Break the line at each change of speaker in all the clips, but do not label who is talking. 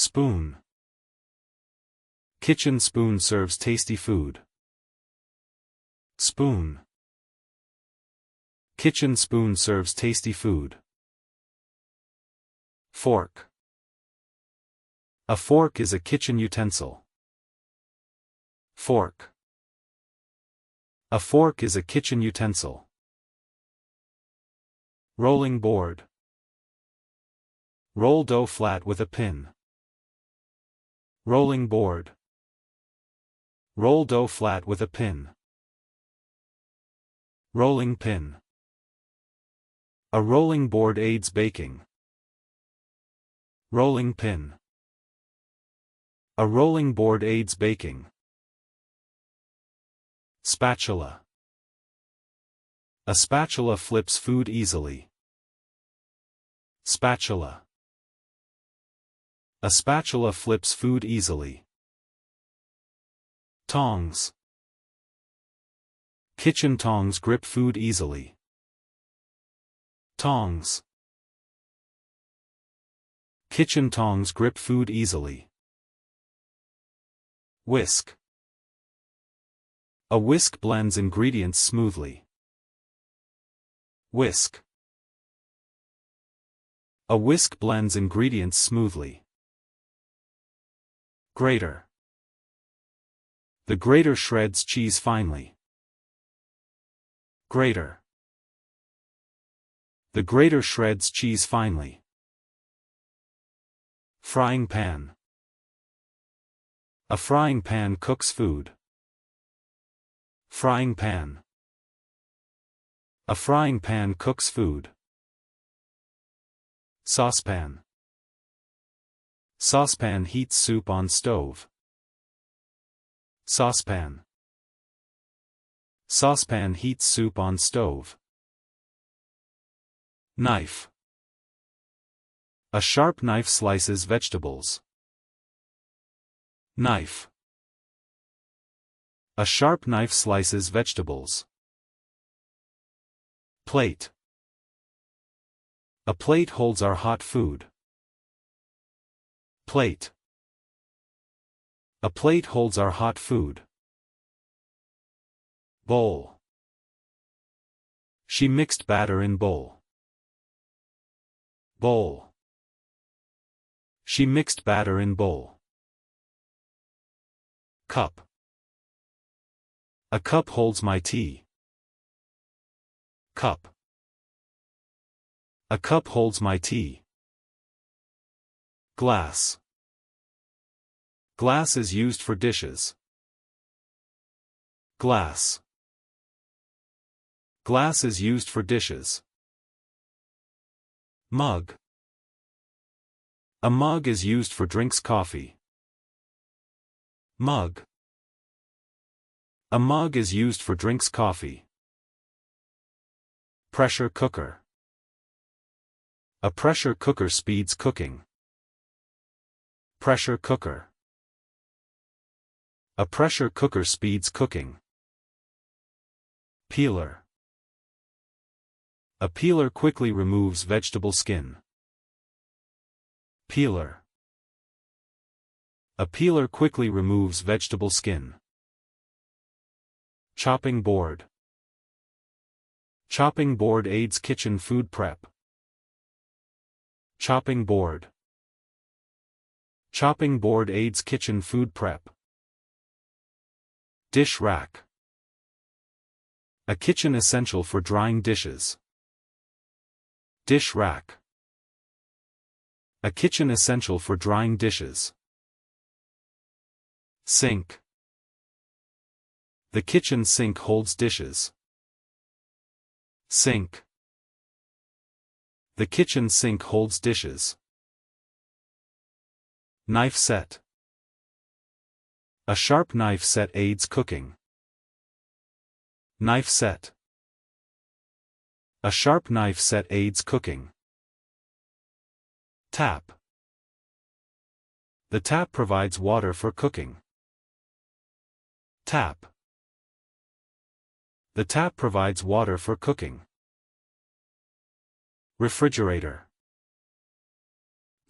Spoon. Kitchen spoon serves tasty food. Spoon. Kitchen spoon serves tasty food. Fork. A fork is a kitchen utensil. Fork. A fork is a kitchen utensil. Rolling board. Roll dough flat with a pin. Rolling board. Roll dough flat with a pin. Rolling pin. A rolling board aids baking. Rolling pin. A rolling board aids baking. Spatula. A spatula flips food easily. Spatula. A spatula flips food easily. Tongs. Kitchen tongs grip food easily. Tongs. Kitchen tongs grip food easily. Whisk. A whisk blends ingredients smoothly. Whisk. A whisk blends ingredients smoothly. Grater. The grater shreds cheese finely. Grater. The grater shreds cheese finely. Frying pan. A frying pan cooks food. Frying pan. A frying pan cooks food. Saucepan. Saucepan heats soup on stove. Saucepan. Saucepan heats soup on stove. Knife. A sharp knife slices vegetables. Knife. A sharp knife slices vegetables. Plate. A plate holds our hot food. Plate. A plate holds our hot food. Bowl. She mixed batter in bowl. Bowl. She mixed batter in bowl. Cup. A cup holds my tea. Cup. A cup holds my tea. Glass. Glass is used for dishes. Glass. Glass is used for dishes. Mug. A mug is used for drinks coffee. Mug. A mug is used for drinks coffee. Pressure cooker. A pressure cooker speeds cooking. Pressure cooker. A pressure cooker speeds cooking. Peeler. A peeler quickly removes vegetable skin. Peeler. A peeler quickly removes vegetable skin. Chopping board. Chopping board aids kitchen food prep. Chopping board. Chopping board aids kitchen food prep. Dish rack. A kitchen essential for drying dishes. Dish rack. A kitchen essential for drying dishes. Sink. The kitchen sink holds dishes. Sink. The kitchen sink holds dishes. Knife set. A sharp knife set aids cooking. Knife set. A sharp knife set aids cooking. Tap. The tap provides water for cooking. Tap. The tap provides water for cooking. Refrigerator.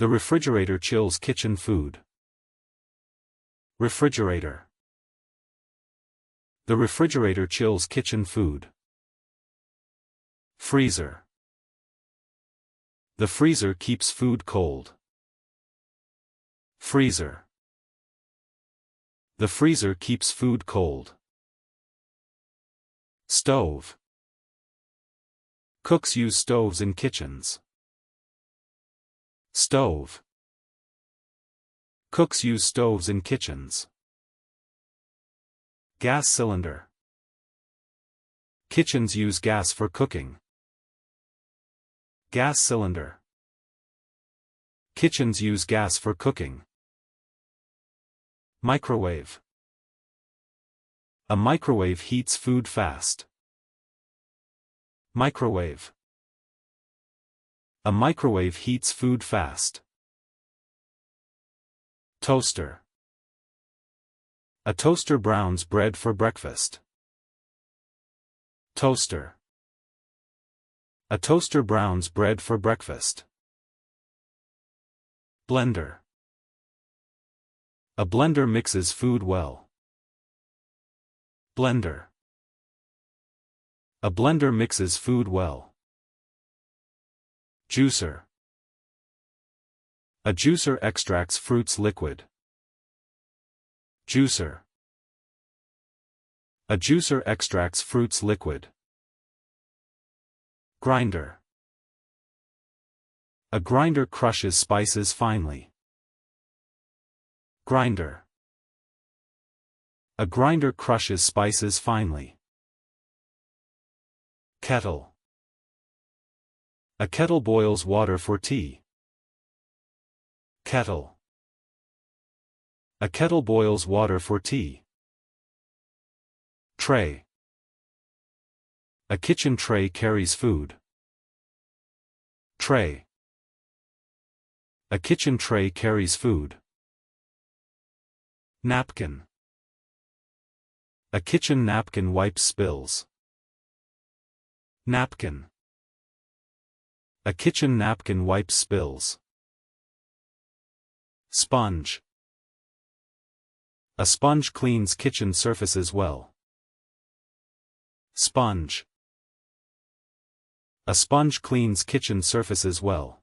The refrigerator chills kitchen food. Refrigerator. The refrigerator chills kitchen food. Freezer. The freezer keeps food cold. Freezer. The freezer keeps food cold. Stove. Cooks use stoves in kitchens. Stove. Cooks use stoves in kitchens. Gas cylinder. Kitchens use gas for cooking. Gas cylinder. Kitchens use gas for cooking. Microwave. A microwave heats food fast. Microwave. A microwave heats food fast. Toaster. A toaster browns bread for breakfast. Toaster. A toaster browns bread for breakfast. Blender. A blender mixes food well. Blender. A blender mixes food well. Juicer. A juicer extracts fruits liquid. Juicer. A juicer extracts fruits liquid. Grinder. A grinder crushes spices finely. Grinder. A grinder crushes spices finely. Kettle. A kettle boils water for tea. Kettle. A kettle boils water for tea. Tray. A kitchen tray carries food. Tray. A kitchen tray carries food. Napkin. A kitchen napkin wipes spills. Napkin. A kitchen napkin wipes spills. Sponge. A sponge cleans kitchen surfaces well. Sponge. A sponge cleans kitchen surfaces well.